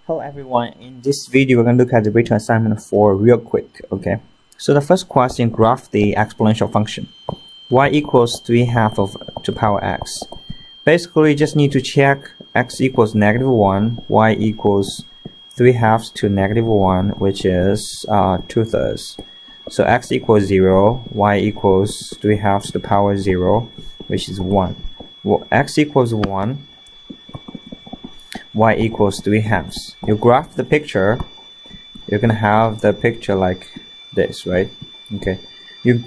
Hello everyone, in this video we're going to look at the written assignment 4 real quick, okay? So the first question, graph the exponential function. Y equals 3/2 of 2 power x. Basically, you just need to check x equals -1, y equals 3/2 to -1, which is 2/3. So x equals 0, y equals 3/2 to the power 0, which is 1. Well, x equals 1, y equals 3/2. You graph the picture, you're gonna have the picture like this, right? Okay, you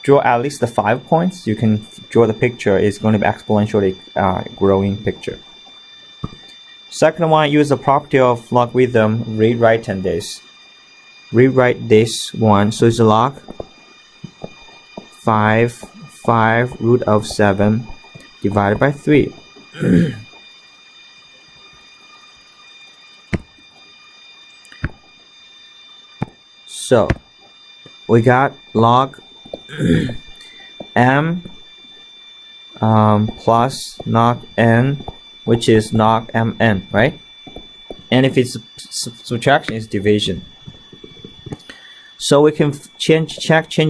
draw at least the 5 points. You can draw the picture is going to be exponentially growing picture. Second one, use the property of logarithm, rewrite this one. So it's log 5 root of 7 divided by 3. So we got log m plus log n, which is log mn, right? And if it's subtraction, it's division. So we can change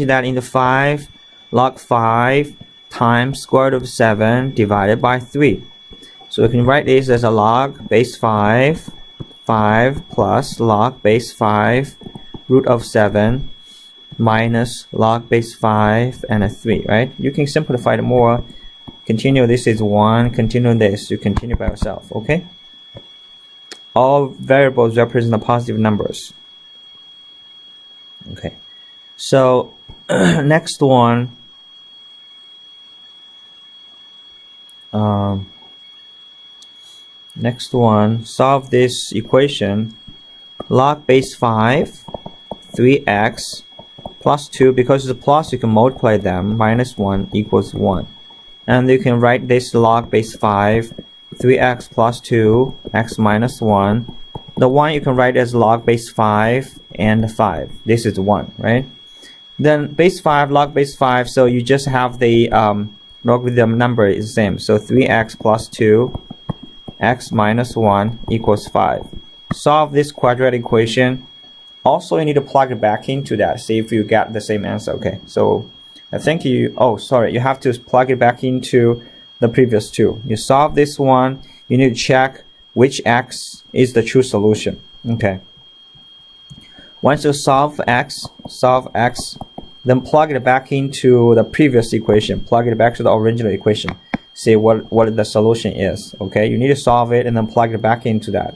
that into 5 log 5 times square root of 7 divided by 3. So we can write this as a log base 5 plus log base 5 root of 7 minus log base 5 and a 3, right? You can simplify it more. Continue, this is 1, continue this, you continue by yourself, okay? All variables represent the positive numbers. Okay, so next one, solve this equation. Log base 5 3x plus 2, because it's a plus you can multiply them, minus 1 equals 1. And you can write this log base 5 3x plus 2 x minus 1. The 1 you can write as log base 5 and 5. This is 1, right? Then base 5 log base 5, so you just have the logarithm number is the same. So 3x plus 2 x minus 1 equals 5. Solve this quadratic equation. Also, you need to plug it back into that, see if you get the same answer. Okay, so I think you have to plug it back into the previous two. You solve this one, you need to check which x is the true solution. Okay, once you solve x, then plug it back into the previous equation, plug it back to the original equation, see what the solution is. Okay, you need to solve it and then plug it back into that.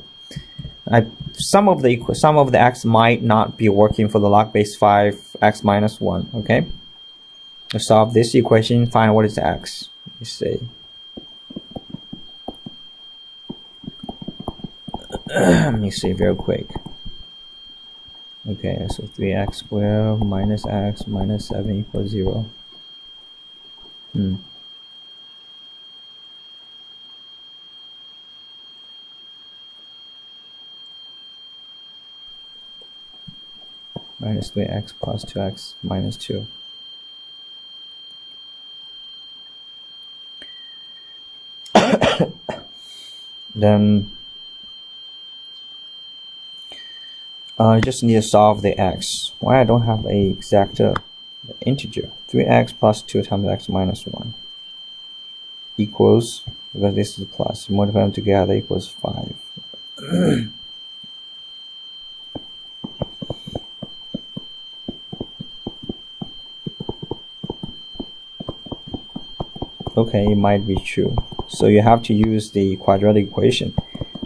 Some of the x might not be working for the log base 5 x minus 1. Okay, to solve this equation, find what is the x. Let's see. Let me see very quick. Okay, so 3x squared minus x minus 7 equals 0. Minus 3x plus 2x minus 2. Then you just need to solve the x. Why I don't have a exact integer? 3x plus 2 times x minus 1 equals, because this is plus, multiply them together equals 5. Okay, it might be true. So you have to use the quadratic equation.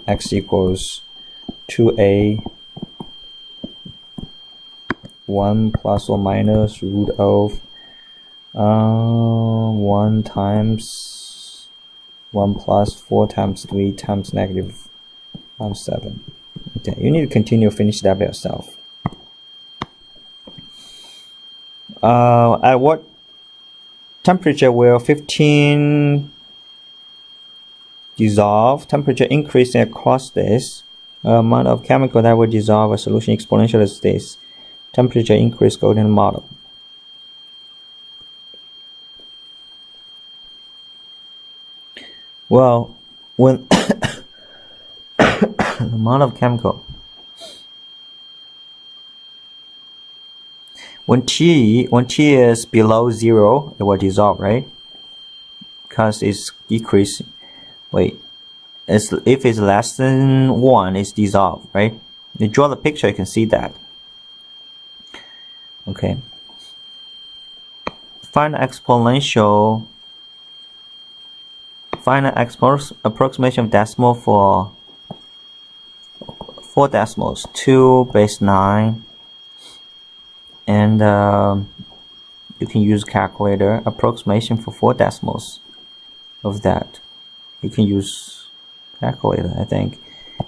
X equals 2a 1 plus or minus root of 1 times 1 plus 4 times 3 times negative 7. Okay, you need to continue finish that by yourself. At what temperature will 15 dissolve? Temperature increasing across this amount of chemical that will dissolve a solution exponential as this. Temperature increase golden model. Well, when the Amount of chemical. When T is below 0, it will dissolve, right? Because it's decreasing. Wait, if it's less than 1, it's dissolved, right? You draw the picture, you can see that. Okay. Find an approximation of decimal for 4 decimals, 2 base 9, and you can use calculator. Approximation for 4 decimals of that. You can use calculator, I think.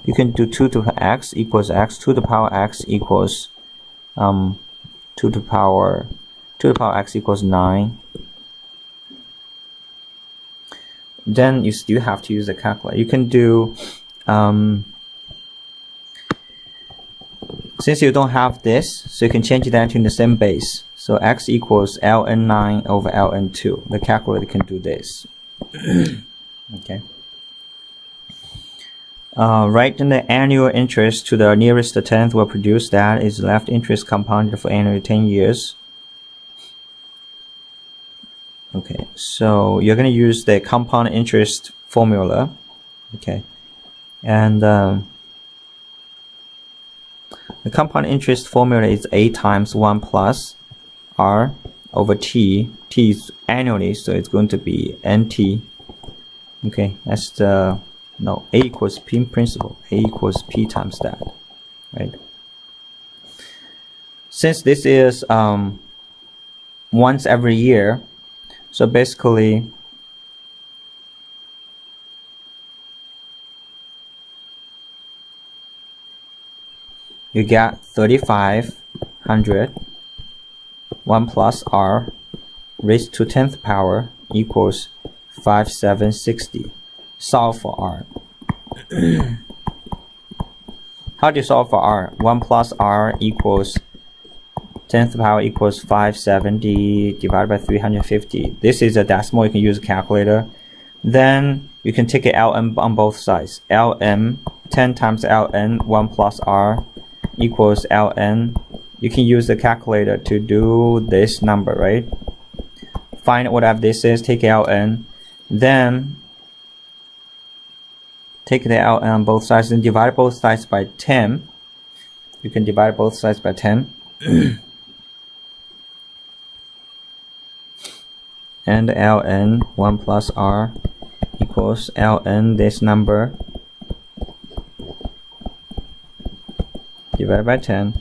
You can do 2 to the x equals x, 2 to the power x equals 2 to the power x equals 9. Then you still have to use the calculator. You can do since you don't have this, so you can change that to the same base. So x equals ln9 over ln2. The calculator can do this. Okay. Write the annual interest to the nearest tenth will produce that is left interest compounded for annually 10 years. Okay, so you're going to use the compound interest formula. Okay, and the compound interest formula is A times 1 plus R over T. T is annually, so it's going to be NT. Okay, that's the, no, A equals P in principle. A equals P times that, right? Since this is once every year, so basically you get 3500 1 plus R raised to 10th power equals 5760. Solve for R. How do you solve for R? 1 plus R equals 10th power equals 570 divided by 350. This is a decimal. You can use a calculator. Then you can take an ln on both sides. Ln 10 times ln 1 plus R equals ln. You can use the calculator to do this number, right? Find whatever this is, take ln, then take the ln on both sides and divide both sides by 10. You can divide both sides by 10. And ln 1 plus R equals ln this number divided by 10.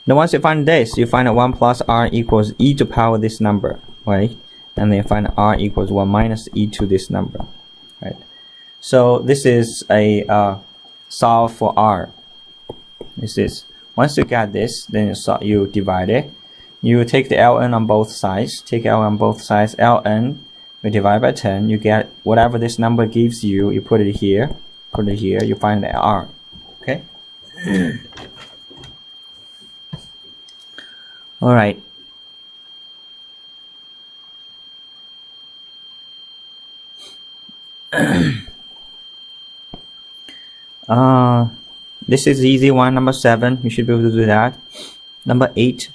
Now once you find this, you find that 1 plus R equals e to power this number, right? And then you find R equals 1 minus e to this number, right? So this is a solve for R. This is, once you get this, then you divide it. You take the ln on both sides. Take ln on both sides. Ln, you divide by 10. You get whatever this number gives you. You put it here. Put it here. You find the R. Okay. All right. This is the easy one. Number 7. You should be able to do that. Number 8.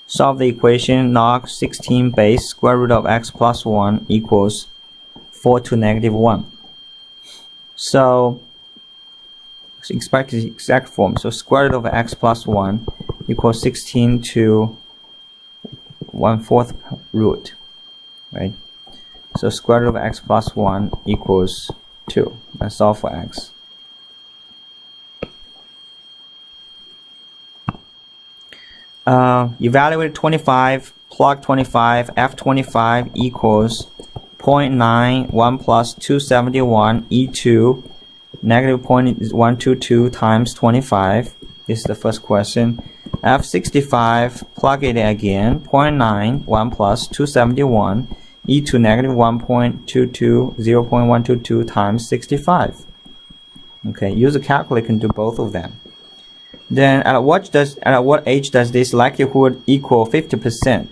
Solve the equation log 16 base square root of x plus 1 equals 4 to negative 1. So expect the exact form. So square root of x plus 1 equals 16 to 1/4 root, right? So square root of x plus 1 equals 2. Let's solve for x. Evaluate 25, plug 25, F25 equals 0.91 plus 271 E2 negative 0.122 times 25. This is the first question. F65, plug it again, 0.91 plus 271 E2 negative 1.22, 0.122 times 65. Okay, use a calculator, can do both of them. Then at what age does this likelihood equal 50%?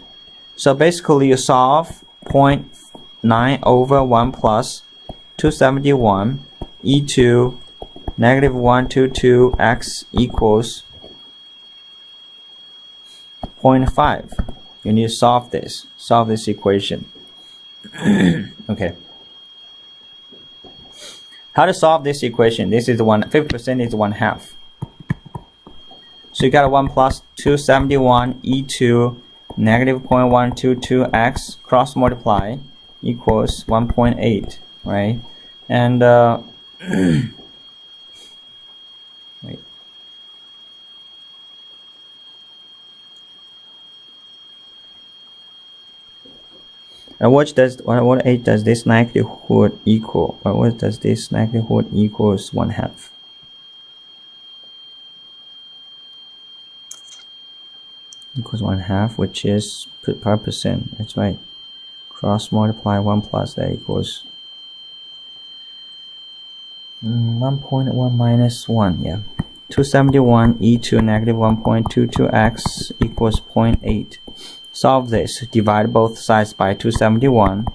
So basically you solve 0.9 over 1 plus 271 E2 Negative 122x equals 0.5. You need to solve this equation. Okay. How to solve this equation? This is 50% is 1/2. So you got a 1 plus 271 e to negative 0.122x cross multiply equals 1.8, right? And wait. And what age does this likelihood equal? What does this likelihood equals 1/2? Equals 1/2, which is per percent. That's right. Cross multiply 1 plus that equals 1.1 minus 1. Yeah. 271 e to negative 1.22x equals 0.8. Solve this. Divide both sides by 271.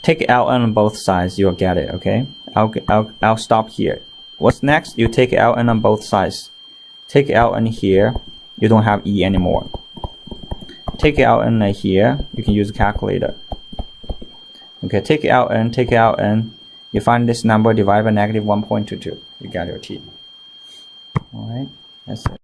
Take out on both sides. You'll get it. Okay. I'll stop here. What's next? You take out on both sides. Take out in here. You don't have e anymore. Take it out in here. You can use a calculator. Okay. Take it out and you find this number divided by negative 1.22. You got your t. Alright, that's it.